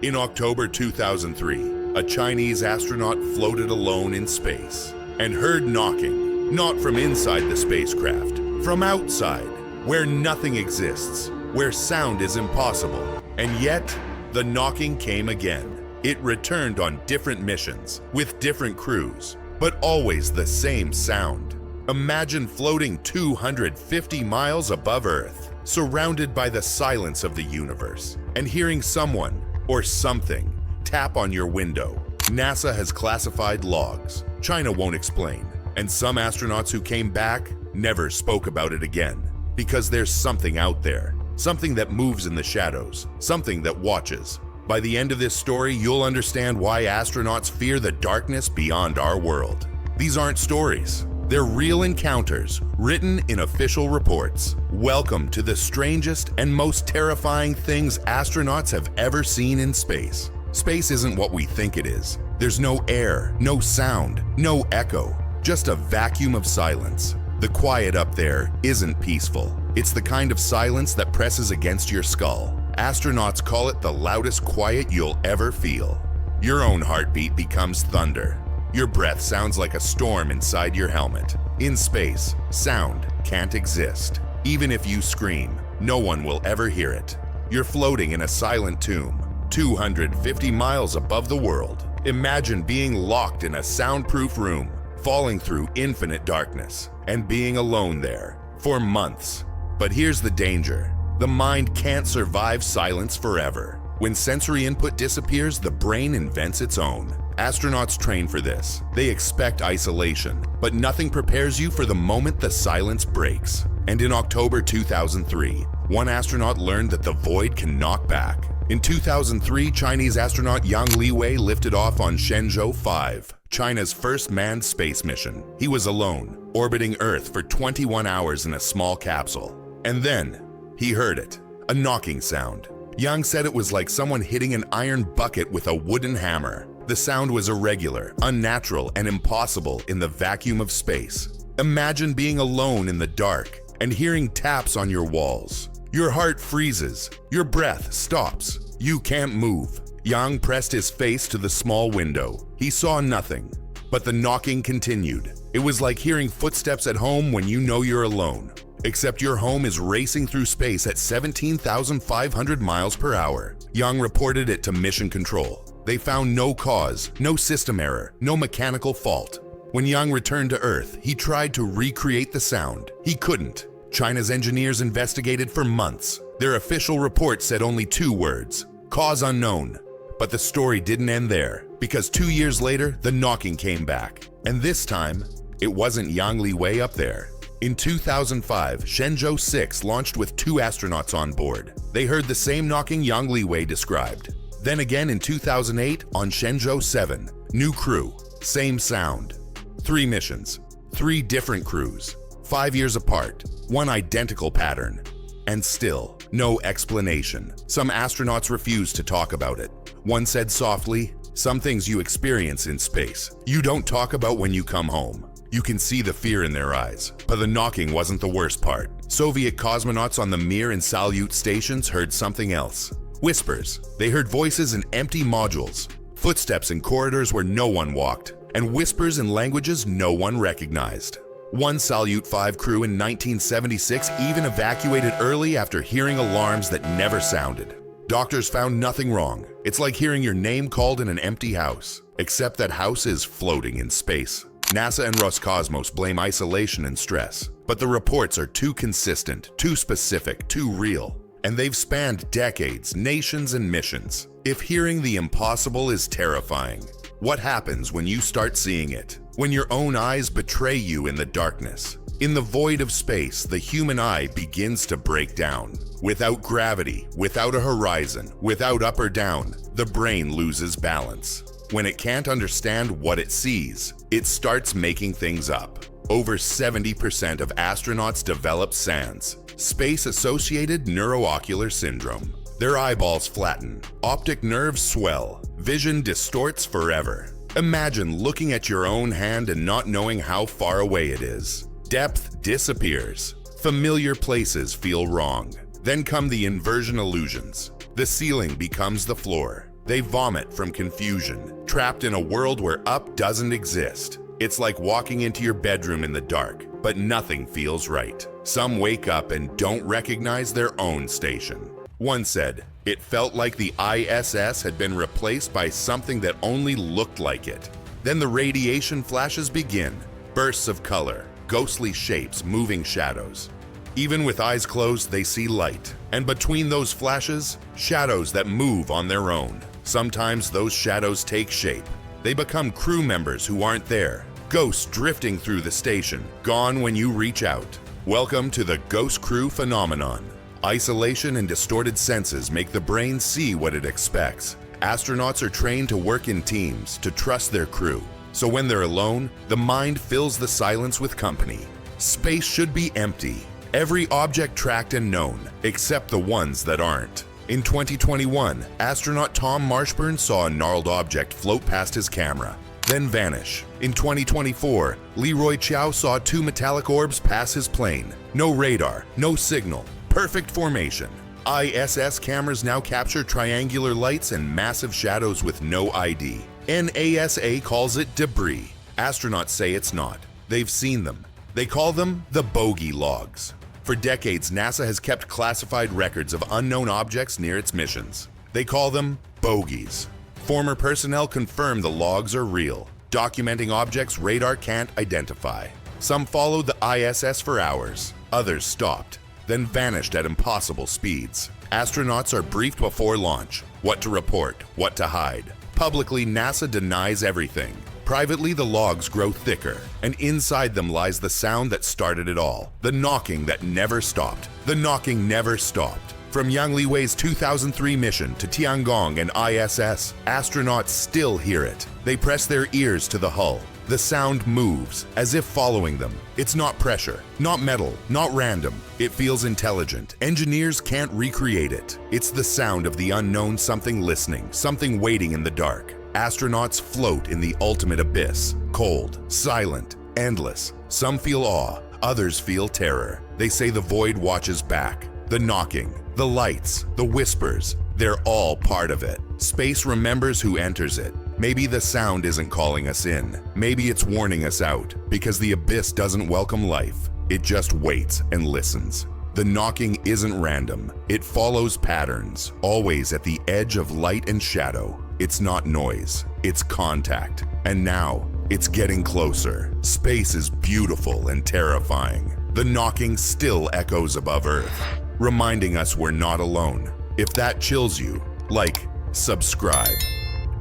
In October 2003, a Chinese astronaut floated alone in space and heard knocking, not from inside the spacecraft, from outside, where nothing exists, where sound is impossible. And yet, the knocking came again. It returned on different missions, with different crews, but always the same sound. Imagine floating 250 miles above Earth, surrounded by the silence of the universe, and hearing someone or something tap on your window. NASA has classified logs. China won't explain. And some astronauts who came back never spoke about it again. Because there's something out there. Something that moves in the shadows. Something that watches. By the end of this story, you'll understand why astronauts fear the darkness beyond our world. These aren't stories. They're real encounters, written in official reports. Welcome to the strangest and most terrifying things astronauts have ever seen in space. Space isn't what we think it is. There's no air, no sound, no echo, just a vacuum of silence. The quiet up there isn't peaceful. It's the kind of silence that presses against your skull. Astronauts call it the loudest quiet you'll ever feel. Your own heartbeat becomes thunder. Your breath sounds like a storm inside your helmet. In space, sound can't exist. Even if you scream, no one will ever hear it. You're floating in a silent tomb, 250 miles above the world. Imagine being locked in a soundproof room, falling through infinite darkness, and being alone there for months. But here's the danger. The mind can't survive silence forever. When sensory input disappears, the brain invents its own. Astronauts train for this. They expect isolation, but nothing prepares you for the moment the silence breaks. And in October 2003, one astronaut learned that the void can knock back. In 2003, Chinese astronaut Yang Liwei lifted off on Shenzhou 5, China's first manned space mission. He was alone, orbiting Earth for 21 hours in a small capsule. And then, he heard it, a knocking sound. Yang said it was like someone hitting an iron bucket with a wooden hammer. The sound was irregular, unnatural, and impossible in the vacuum of space. Imagine being alone in the dark and hearing taps on your walls. Your heart freezes, your breath stops, you can't move. Yang pressed his face to the small window. He saw nothing, but the knocking continued. It was like hearing footsteps at home when you know you're alone. Except your home is racing through space at 17,500 miles per hour. Yang reported it to Mission Control. They found no cause, no system error, no mechanical fault. When Yang returned to Earth, he tried to recreate the sound. He couldn't. China's engineers investigated for months. Their official report said only 2 words, cause unknown. But the story didn't end there, because 2 years later, the knocking came back. And this time, it wasn't Yang Liwei up there. In 2005, Shenzhou 6 launched with 2 astronauts on board. They heard the same knocking Yang Liwei described. Then again in 2008 on Shenzhou 7, new crew, same sound. 3 missions, 3 different crews, 5 years apart, one identical pattern. And still, no explanation. Some astronauts refused to talk about it. One said softly, "Some things you experience in space, you don't talk about when you come home." You can see the fear in their eyes. But the knocking wasn't the worst part. Soviet cosmonauts on the Mir and Salyut stations heard something else. Whispers. They heard voices in empty modules, footsteps in corridors where no one walked, and whispers in languages no one recognized. One Salyut 5 crew in 1976 even evacuated early after hearing alarms that never sounded. Doctors found nothing wrong. It's like hearing your name called in an empty house, except that house is floating in space. NASA and Roscosmos blame isolation and stress, but the reports are too consistent, too specific, too real. And they've spanned decades, nations, and missions. If hearing the impossible is terrifying, what happens when you start seeing it? When your own eyes betray you in the darkness? In the void of space, the human eye begins to break down. Without gravity, without a horizon, without up or down, the brain loses balance. When it can't understand what it sees, it starts making things up. Over 70% of astronauts develop SANS, space-associated neuroocular syndrome. Their eyeballs flatten, optic nerves swell, vision distorts forever. Imagine looking at your own hand and not knowing how far away it is. Depth disappears. Familiar places feel wrong. Then come the inversion illusions. The ceiling becomes the floor. They vomit from confusion, trapped in a world where up doesn't exist. It's like walking into your bedroom in the dark, but nothing feels right. Some wake up and don't recognize their own station. One said, "It felt like the ISS had been replaced by something that only looked like it." Then the radiation flashes begin, bursts of color, ghostly shapes, moving shadows. Even with eyes closed, they see light, and between those flashes, shadows that move on their own. Sometimes those shadows take shape. They become crew members who aren't there, ghosts drifting through the station, gone when you reach out. Welcome to the ghost crew phenomenon. Isolation and distorted senses make the brain see what it expects. Astronauts are trained to work in teams, to trust their crew. So when they're alone, the mind fills the silence with company. Space should be empty. Every object tracked and known, except the ones that aren't. In 2021, astronaut Tom Marshburn saw a gnarled object float past his camera, then vanish. In 2024, Leroy Chiao saw two metallic orbs pass his plane. No radar, no signal, perfect formation. ISS cameras now capture triangular lights and massive shadows with no ID. NASA calls it debris. Astronauts say it's not. They've seen them. They call them the bogey logs. For decades, NASA has kept classified records of unknown objects near its missions. They call them bogeys. Former personnel confirm the logs are real, documenting objects radar can't identify. Some followed the ISS for hours. Others stopped, then vanished at impossible speeds. Astronauts are briefed before launch, what to report, what to hide. Publicly, NASA denies everything. Privately, the logs grow thicker, and inside them lies the sound that started it all. The knocking that never stopped. The knocking never stopped. From Yang Liwei's 2003 mission to Tiangong and ISS, astronauts still hear it. They press their ears to the hull. The sound moves, as if following them. It's not pressure, not metal, not random. It feels intelligent. Engineers can't recreate it. It's the sound of the unknown, something listening, something waiting in the dark. Astronauts float in the ultimate abyss, cold, silent, endless. Some feel awe, others feel terror. They say the void watches back. The knocking, the lights, the whispers, they're all part of it. Space remembers who enters it. Maybe the sound isn't calling us in. Maybe it's warning us out, because the abyss doesn't welcome life. It just waits and listens. The knocking isn't random. It follows patterns, always at the edge of light and shadow. It's not noise, it's contact. And now, it's getting closer. Space is beautiful and terrifying. The knocking still echoes above Earth, reminding us we're not alone. If that chills you, like, subscribe,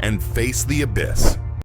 and face the abyss.